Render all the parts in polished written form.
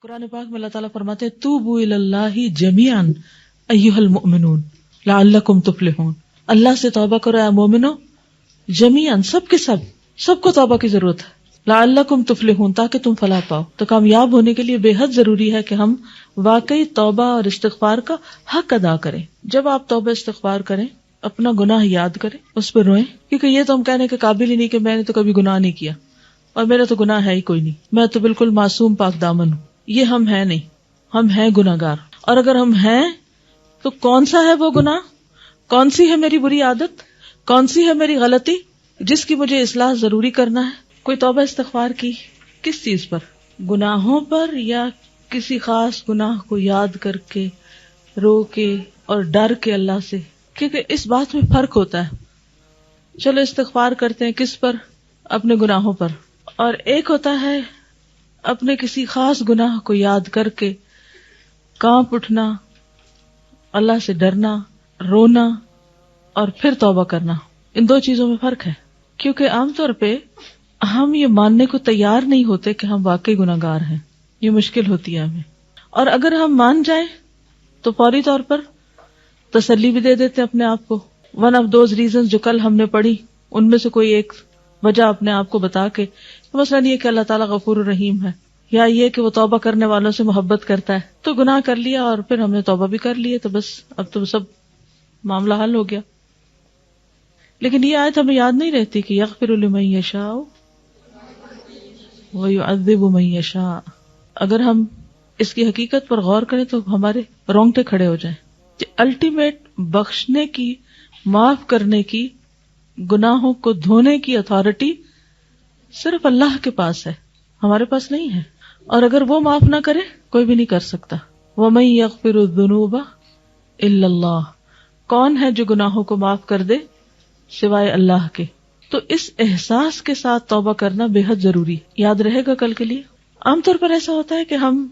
قرآن پاک میں اللہ تعالیٰ فرماتے ہیں توبوا الی اللہ جمیعا ایھا المؤمنون لعلکم تفلحون. اللہ سے توبہ کرو اے مومنو جمیعا، سب کے سب کو توبہ کی ضرورت ہے. لعلکم تفلحون، تاکہ تم فلاح پاؤ. تو کامیاب ہونے کے لیے بے حد ضروری ہے کہ ہم واقعی توبہ اور استغفار کا حق ادا کریں. جب آپ توبہ استغفار کریں، اپنا گناہ یاد کریں، اس پہ روئیں، کیونکہ یہ تو ہم کہنے کے قابل ہی نہیں کہ میں نے تو کبھی گناہ نہیں کیا اور میرا تو گناہ ہے ہی کوئی نہیں، میں تو بالکل معصوم پاک دامن ہوں. یہ ہم ہیں نہیں، ہم ہیں گناہگار. اور اگر ہم ہیں تو کون سا ہے وہ گناہ، کون سی ہے میری بری عادت، کون سی ہے میری غلطی جس کی مجھے اصلاح ضروری کرنا ہے. کوئی توبہ استغفار کی کس چیز پر، گناہوں پر یا کسی خاص گناہ کو یاد کر کے رو کے اور ڈر کے اللہ سے، کیونکہ اس بات میں فرق ہوتا ہے. چلو استغفار کرتے ہیں کس پر، اپنے گناہوں پر، اور ایک ہوتا ہے اپنے کسی خاص گناہ کو یاد کر کے کانپ اٹھنا، اللہ سے ڈرنا، رونا اور پھر توبہ کرنا. ان دو چیزوں میں فرق ہے، کیونکہ عام طور پہ ہم یہ ماننے کو تیار نہیں ہوتے کہ ہم واقعی گناہگار ہیں. یہ مشکل ہوتی ہے ہمیں، اور اگر ہم مان جائیں تو فوری طور پر تسلی بھی دے دیتے اپنے آپ کو. ون آف دوز ریزنز جو کل ہم نے پڑھی، ان میں سے کوئی ایک وجہ اپنے آپ کو بتا کے، مثلاً یہ کہ اللہ تعالیٰ غفور الرحیم ہے، یا یہ کہ وہ توبہ کرنے والوں سے محبت کرتا ہے، تو گناہ کر لیا اور پھر ہم نے توبہ بھی کر لی تو بس اب تو سب معاملہ حل ہو گیا. لیکن یہ آیت ہمیں یاد نہیں رہتی کہ یغفر لمن یشاء ویعذب من یشاء. اگر ہم اس کی حقیقت پر غور کریں تو ہمارے رونگٹے کھڑے ہو جائیں کہ الٹیمیٹ بخشنے کی، معاف کرنے کی، گناہوں کو دھونے کی اتھارٹی صرف اللہ کے پاس ہے، ہمارے پاس نہیں ہے. اور اگر وہ معاف نہ کرے کوئی بھی نہیں کر سکتا. وَمَن يَغْفِرُ الذُّنُوبَ إِلَّا اللَّهُ، کون ہے جو گناہوں کو معاف کر دے سوائے اللہ کے. تو اس احساس کے ساتھ توبہ کرنا بے حد ضروری، یاد رہے گا کل کے لیے. عام طور پر ایسا ہوتا ہے کہ ہم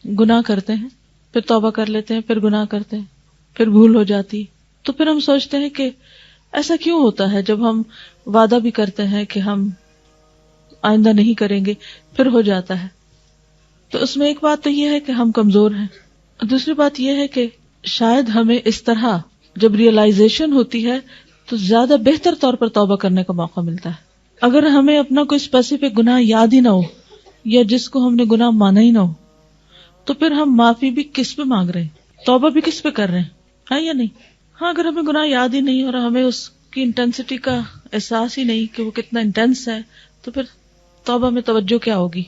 گناہ کرتے ہیں، پھر توبہ کر لیتے ہیں، پھر گناہ کرتے ہیں، پھر بھول ہو جاتی، تو پھر ہم سوچتے ہیں کہ ایسا کیوں ہوتا ہے. جب ہم وعدہ بھی کرتے ہیں کہ ہم آئندہ نہیں کریں گے، پھر ہو جاتا ہے. تو اس میں ایک بات تو یہ ہے کہ ہم کمزور ہیں، دوسری بات یہ ہے کہ شاید ہمیں اس طرح جب ریئلائزیشن ہوتی ہے تو زیادہ بہتر طور پر توبہ کرنے کا موقع ملتا ہے. اگر ہمیں اپنا کوئی اسپیسیفک گناہ یاد ہی نہ ہو، یا جس کو ہم نے گناہ مانا ہی نہ ہو، تو پھر ہم معافی بھی کس پہ مانگ رہے ہیں، توبہ بھی کس پہ کر رہے ہیں، ہے یا نہیں. ہاں، اگر ہمیں گناہ یاد ہی نہیں اور ہمیں اس کی انٹینسٹی کا احساس ہی نہیں کہ وہ کتنا انٹینس ہے، تو پھر توبہ میں توجہ کیا ہوگی،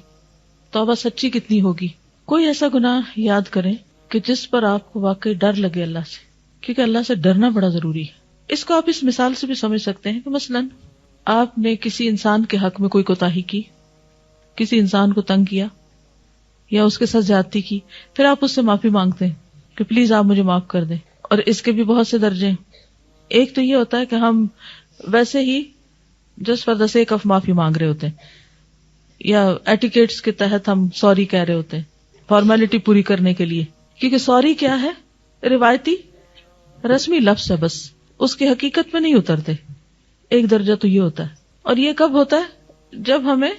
توبہ سچی کتنی ہوگی. کوئی ایسا گناہ یاد کریں کہ جس پر آپ کو واقعی ڈر لگے اللہ سے، کیونکہ اللہ سے ڈرنا بڑا ضروری ہے. اس کو آپ اس مثال سے بھی سمجھ سکتے ہیں کہ مثلاً آپ نے کسی انسان کے حق میں کوئی کوتاہی کی، کسی انسان کو تنگ کیا یا اس کے ساتھ زیادتی کی، پھر آپ اس سے معافی مانگتے ہیں کہ پلیز آپ مجھے معاف کر دیں. اور اس کے بھی بہت سے درجے ہیں. ایک تو یہ ہوتا ہے کہ ہم ویسے he just for the sake of معافی مانگ رہے ہوتے ہیں، یا ایٹیکیٹس کے تحت ہم سوری کہہ رہے ہوتے ہیں فارمیلٹی پوری کرنے کے لیے. کیونکہ سوری کیا ہے، روایتی رسمی لفظ ہے، بس اس کی حقیقت میں نہیں اترتے. ایک درجہ تو یہ ہوتا ہے. اور یہ کب ہوتا ہے، جب ہمیں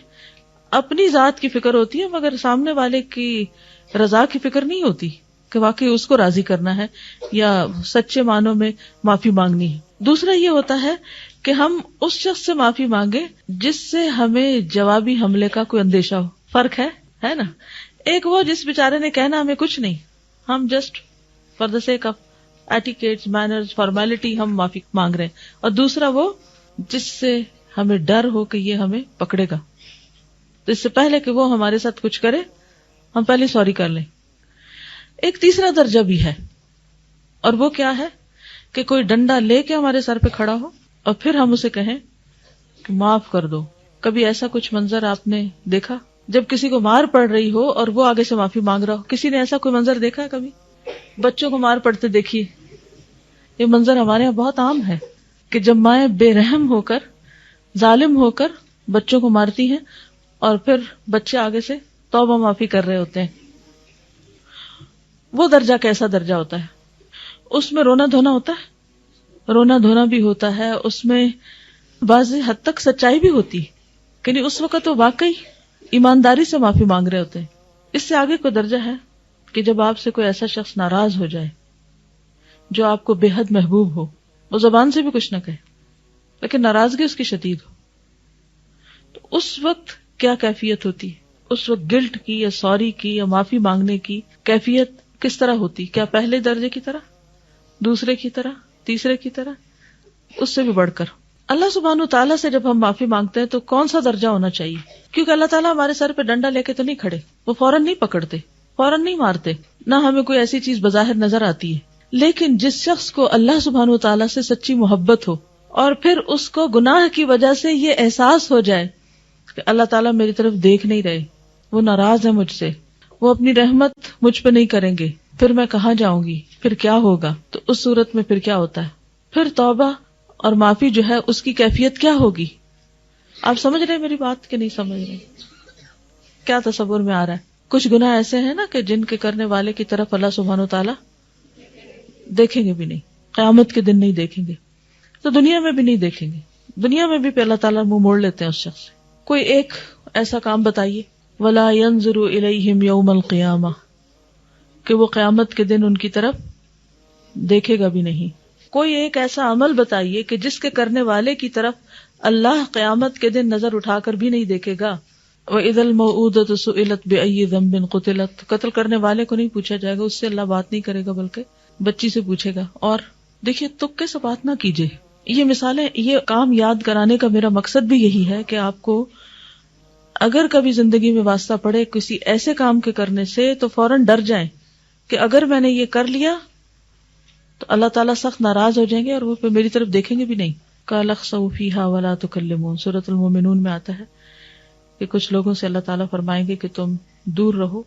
اپنی ذات کی فکر ہوتی ہے مگر سامنے والے کی رضا کی فکر نہیں ہوتی کہ واقعی اس کو راضی کرنا ہے یا سچے معنوں میں معافی مانگنی ہے. دوسرا یہ ہوتا ہے کہ ہم اس شخص سے معافی مانگے جس سے ہمیں جوابی حملے کا کوئی اندیشہ ہو. فرق ہے نا. ایک وہ جس بیچارے نے کہنا ہمیں کچھ نہیں، ہم just for the sake of etiquettes, manners, formality ہم معافی مانگ رہے ہیں. اور دوسرا وہ جس سے ہمیں ڈر ہو کہ یہ ہمیں پکڑے گا، تو اس سے پہلے کہ وہ ہمارے ساتھ کچھ کرے ہم پہلے سوری کر لیں. ایک تیسرا درجہ بھی ہے، اور وہ کیا ہے کہ کوئی ڈنڈا لے کے ہمارے سر پہ کھڑا ہو اور پھر ہم اسے کہیں کہ معاف کر دو. کبھی ایسا کچھ منظر آپ نے دیکھا جب کسی کو مار پڑ رہی ہو اور وہ آگے سے معافی مانگ رہا ہو؟ کسی نے ایسا کوئی منظر دیکھا ہے کبھی؟ بچوں کو مار پڑتے دیکھیے، یہ منظر ہمارے یہاں بہت عام ہے کہ جب مائیں بے رحم ہو کر، ظالم ہو کر بچوں کو مارتی ہیں اور پھر بچے آگے سے توبہ معافی کر رہے ہوتے ہیں. وہ درجہ کیسا درجہ ہوتا ہے؟ اس میں رونا دھونا ہوتا ہے، رونا دھونا بھی ہوتا ہے، اس میں بعض حد تک سچائی بھی ہوتی ہے، یعنی اس وقت وہ واقعی ایمانداری سے معافی مانگ رہے ہوتے ہیں. اس سے آگے کوئی درجہ ہے کہ جب آپ سے کوئی ایسا شخص ناراض ہو جائے جو آپ کو بے حد محبوب ہو، وہ زبان سے بھی کچھ نہ کہے لیکن ناراضگی اس کی شدید ہو، تو اس وقت کیا کیفیت ہوتی ہے؟ اس وقت گلٹ کی یا سوری کی یا معافی مانگنے کی کیفیت کس طرح ہوتی؟ کیا پہلے درجے کی طرح، دوسرے کی طرح، تیسرے کی طرح، اس سے بھی بڑھ کر؟ اللہ سبحانہ و تعالیٰ سے جب ہم معافی مانگتے ہیں تو کون سا درجہ ہونا چاہیے؟ کیونکہ اللہ تعالیٰ ہمارے سر پہ ڈنڈا لے کے تو نہیں کھڑے، وہ فوراً نہیں پکڑتے، فوراً نہیں مارتے، نہ ہمیں کوئی ایسی چیز بظاہر نظر آتی ہے. لیکن جس شخص کو اللہ سبحانہ و تعالیٰ سے سچی محبت ہو اور پھر اس کو گناہ کی وجہ سے یہ احساس ہو جائے کہ اللہ تعالیٰ میری طرف دیکھ نہیں رہے، وہ ناراض ہے مجھ سے، وہ اپنی رحمت مجھ پہ نہیں کریں گے، پھر میں کہاں جاؤں گی، پھر کیا ہوگا؟ تو اس صورت میں پھر کیا ہوتا ہے؟ پھر توبہ اور معافی جو ہے اس کی کیفیت کیا ہوگی؟ آپ سمجھ رہے ہیں میری بات کہ نہیں سمجھ رہے؟ کیا تصور میں آ رہا ہے؟ کچھ گناہ ایسے ہیں نا کہ جن کے کرنے والے کی طرف اللہ سبحانہ و تعالیٰ دیکھیں گے بھی نہیں، قیامت کے دن نہیں دیکھیں گے، تو دنیا میں بھی نہیں دیکھیں گے، دنیا میں بھی پہ اللہ تعالیٰ منہ موڑ لیتے ہیں اس شخص سے. کوئی ایک ایسا کام بتائیے وَلَا يَنظُرُ إِلَيْهِمْ يَوْمَ الْقِيَامَةِ کہ وہ قیامت کے دن ان کی طرف دیکھے گا بھی نہیں. کوئی ایک ایسا عمل بتائیے کہ جس کے کرنے والے کی طرف اللہ قیامت کے دن نظر اٹھا کر بھی نہیں دیکھے گا. وَإِذَا الْمَوْءُودَةُ سُئِلَتْ بِأَيِّ ذَنبٍ قُتِلَتْ قتل کرنے والے کو نہیں پوچھا جائے گا، اس سے اللہ بات نہیں کرے گا بلکہ بچی سے پوچھے گا. اور دیکھیے تکے سے بات نہ کیجیے. یہ مثالیں، یہ کام یاد کرانے کا میرا مقصد بھی یہی ہے کہ آپ کو اگر کبھی زندگی میں واسطہ پڑے کسی ایسے کام کے کرنے سے تو فوراً ڈر جائیں کہ اگر میں نے یہ کر لیا تو اللہ تعالیٰ سخت ناراض ہو جائیں گے اور وہ پھر میری طرف دیکھیں گے بھی نہیں. قَالَ اخْسَئُوا فِيهَا وَلَا تُكَلِّمُونَ سورۃ المومنون میں آتا ہے کہ کچھ لوگوں سے اللہ تعالیٰ فرمائیں گے کہ تم دور رہو،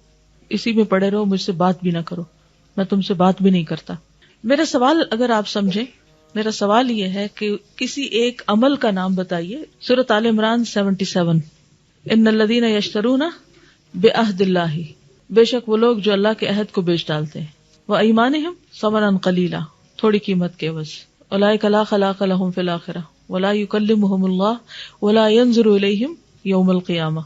اسی میں پڑے رہو، مجھ سے بات بھی نہ کرو، میں تم سے بات بھی نہیں کرتا. میرا سوال اگر آپ سمجھیں، میرا سوال یہ ہے کہ کسی ایک عمل کا نام بتائیے. سورۃ آل عمران 77 ان الذین یشترون بعہد اللہ بے شک وہ لوگ جو اللہ کے عہد کو بیچ ڈالتے ہیں، وایمانہم ثمنا قلیلا تھوڑی قیمت کے عوض، اولئک لا خلاق لهم فی الآخرہ ولا یکلمہم اللہ ولا ینظر الیہم یوم القیامہ.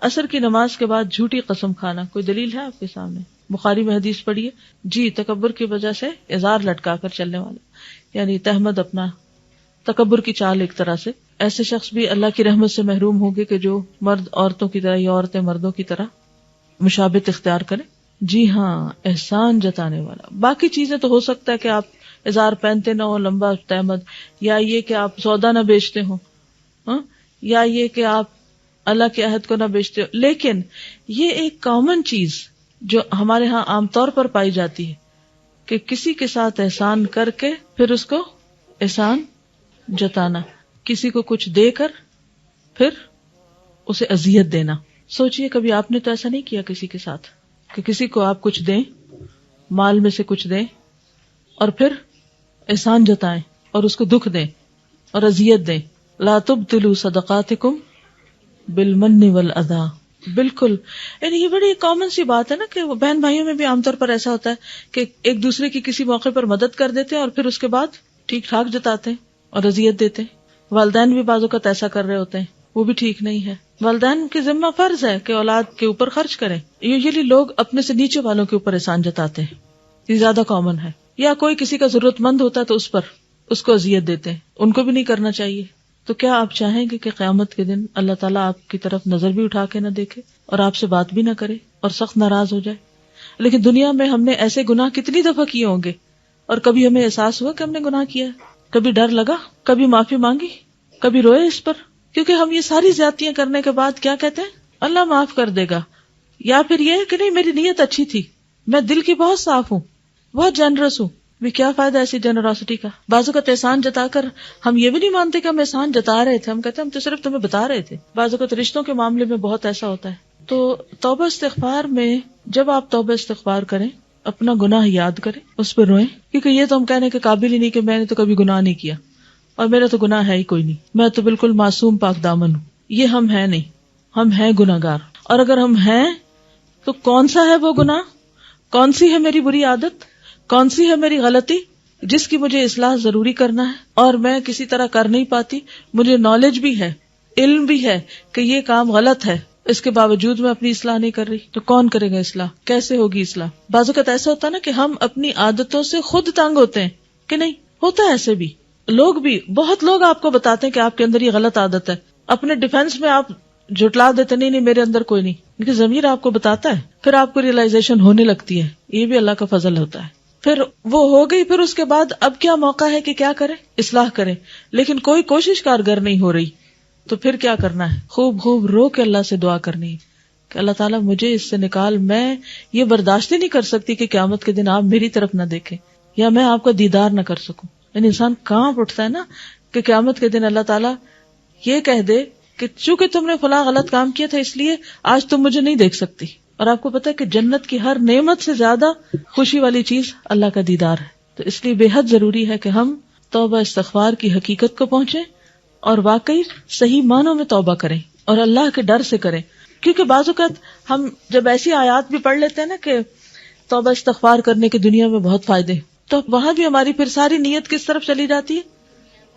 عصر کی نماز کے بعد جھوٹی قسم کھانا، کوئی دلیل ہے آپ کے سامنے؟ بخاری میں حدیث پڑھیے. جی، تکبر کی وجہ سے ازار لٹکا کر چلنے والا، یعنی تہمد اپنا تکبر کی چال ایک طرح سے. ایسے شخص بھی اللہ کی رحمت سے محروم ہوگے کہ جو مرد عورتوں کی طرح یا عورتیں مردوں کی طرح مشابہت اختیار کریں. جی ہاں، احسان جتانے والا. باقی چیزیں تو ہو سکتا ہے کہ آپ ازار پہنتے نہ ہو لمبا تہمد، یا یہ کہ آپ سودا نہ بیچتے ہوں، یا یہ کہ آپ اللہ کے عہد کو نہ بیچتے ہو، لیکن یہ ایک کامن چیز جو ہمارے ہاں عام طور پر پائی جاتی ہے کہ کسی کے ساتھ احسان کر کے پھر اس کو احسان جتانا، کسی کو کچھ دے کر پھر اسے اذیت دینا. سوچئے کبھی آپ نے تو ایسا نہیں کیا کسی کے ساتھ کہ کسی کو آپ کچھ دیں، مال میں سے کچھ دیں اور پھر احسان جتائیں اور اس کو دکھ دیں اور اذیت دیں. لا تبطلوا صدقاتکم بالمن والاذی. بالکل، یعنی یہ بڑی کامن سی بات ہے نا کہ بہن بھائیوں میں بھی عام طور پر ایسا ہوتا ہے کہ ایک دوسرے کی کسی موقع پر مدد کر دیتے ہیں اور پھر اس کے بعد ٹھیک ٹھاک جتاتے ہیں اور اذیت دیتے ہیں. والدین بھی بعض اوقات ایسا کر رہے ہوتے ہیں، وہ بھی ٹھیک نہیں ہے. والدین کے ذمہ فرض ہے کہ اولاد کے اوپر خرچ کریں. یوزیلی لوگ اپنے سے نیچے والوں کے اوپر احسان جتاتے ہیں، یہ زیادہ کامن ہے. یا کوئی کسی کا ضرورت مند ہوتا ہے تو اس کو اذیت دیتے ہیں، ان کو بھی نہیں کرنا چاہیے. تو کیا آپ چاہیں گے کہ قیامت کے دن اللہ تعالیٰ آپ کی طرف نظر بھی اٹھا کے نہ دیکھے اور آپ سے بات بھی نہ کرے اور سخت ناراض ہو جائے؟ لیکن دنیا میں ہم نے ایسے گناہ کتنی دفعہ کیے ہوں گے اور کبھی ہمیں احساس ہوا کہ ہم نے گناہ کیا ہے، کبھی ڈر لگا، کبھی معافی مانگی، کبھی روئے اس پر، کیونکہ ہم یہ ساری زیادتیاں کرنے کے بعد کیا کہتے ہیں؟ اللہ معاف کر دے گا. یا پھر یہ کہ نہیں میری نیت اچھی تھی، میں دل کی بہت صاف ہوں، بہت جنرس ہوں. بھی کیا فائدہ ایسی جنراسٹی کا؟ بعض اوقات احسان جتا کر ہم یہ بھی نہیں مانتے کہ ہم احسان جتا رہے تھے، ہم کہتے ہیں ہم تو صرف تمہیں بتا رہے تھے. بعض اوقات رشتوں کے معاملے میں بہت ایسا ہوتا ہے. تو توبہ استغفار میں جب آپ توبہ استغفار کریں، اپنا گناہ یاد کریں، اس پہ روئیں، کیونکہ یہ تو ہم کہنے کے قابل ہی نہیں کہ میں نے تو کبھی گناہ نہیں کیا اور میرا تو گناہ ہے ہی کوئی نہیں، میں تو بالکل معصوم پاک دامن ہوں. یہ ہم ہیں نہیں، ہم ہیں گناہگار. اور اگر ہم ہیں تو کون سا ہے وہ گناہ، کون سی ہے میری بری عادت، کون سی ہے میری غلطی جس کی مجھے اصلاح ضروری کرنا ہے اور میں کسی طرح کر نہیں پاتی. مجھے نالج بھی ہے، علم بھی ہے کہ یہ کام غلط ہے اس کے باوجود میں اپنی اصلاح نہیں کر رہی تو کون کرے گا اصلاح؟ کیسے ہوگی اصلاح؟ بعض اوقات ایسا ہوتا ہے نا کہ ہم اپنی عادتوں سے خود تنگ ہوتے ہیں کہ نہیں ہوتا ہے ایسے بھی لوگ بھی بہت لوگ آپ کو بتاتے ہیں کہ آپ کے اندر یہ غلط عادت ہے، اپنے ڈیفینس میں آپ جھٹلا دیتے نہیں میرے اندر کوئی نہیں، کیونکہ ضمیر آپ کو بتاتا ہے، پھر آپ کو ریئلائزیشن ہونے لگتی ہے، یہ بھی اللہ کا فضل ہوتا ہے، پھر وہ ہو گئی، پھر اس کے بعد اب کیا موقع ہے کہ کیا کریں؟ اصلاح کریں، لیکن کوئی کوشش کارگر نہیں ہو رہی، تو پھر کیا کرنا ہے؟ خوب رو کے اللہ سے دعا کرنی ہے کہ اللہ تعالیٰ مجھے اس سے نکال، میں یہ برداشت ہی نہیں کر سکتی کہ قیامت کے دن آپ میری طرف نہ دیکھیں یا میں آپ کا دیدار نہ کر سکوں. یعنی انسان کانپ اٹھتا ہے نا کہ قیامت کے دن اللہ تعالیٰ یہ کہہ دے کہ چونکہ تم نے فلاں غلط کام کیا تھا اس لیے آج تم مجھے نہیں دیکھ سکتی. اور آپ کو پتا ہے کہ جنت کی ہر نعمت سے زیادہ خوشی والی چیز اللہ کا دیدار ہے. تو اس لیے بے حد ضروری ہے کہ ہم توبہ استغفار کی حقیقت کو پہنچیں اور واقعی صحیح معنوں میں توبہ کریں اور اللہ کے ڈر سے کریں. کیونکہ بعض اوقات ہم جب ایسی آیات بھی پڑھ لیتے ہیں نا کہ توبہ استغفار کرنے کے دنیا میں بہت فائدے، تو وہاں بھی ہماری پھر ساری نیت کس طرف چلی جاتی ہے؟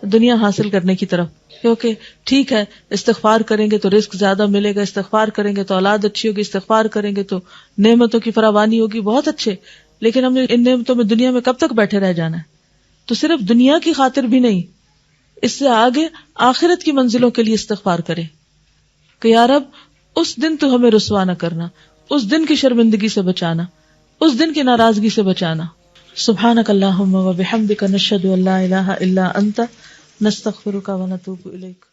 دنیا حاصل کرنے کی طرف. کیونکہ ٹھیک ہے استغفار کریں گے تو رزق زیادہ ملے گا، استغفار کریں گے تو اولاد اچھی ہوگی، استغفار کریں گے تو نعمتوں کی فراوانی ہوگی، بہت اچھے، لیکن ہم نے ان نعمتوں میں دنیا میں کب تک بیٹھے رہ جانا ہے؟ تو صرف دنیا کی خاطر بھی نہیں، اس سے آگے آخرت کی منزلوں کے لیے استغفار کرے کہ یا رب اس دن تو ہمیں رسوا نہ کرنا، اس دن کی شرمندگی سے بچانا، اس دن کی ناراضگی سے بچانا. سبحانک اللہم و بحمدک نشہد ان لا الہ الا انت نستغفرک و نتوب الیک.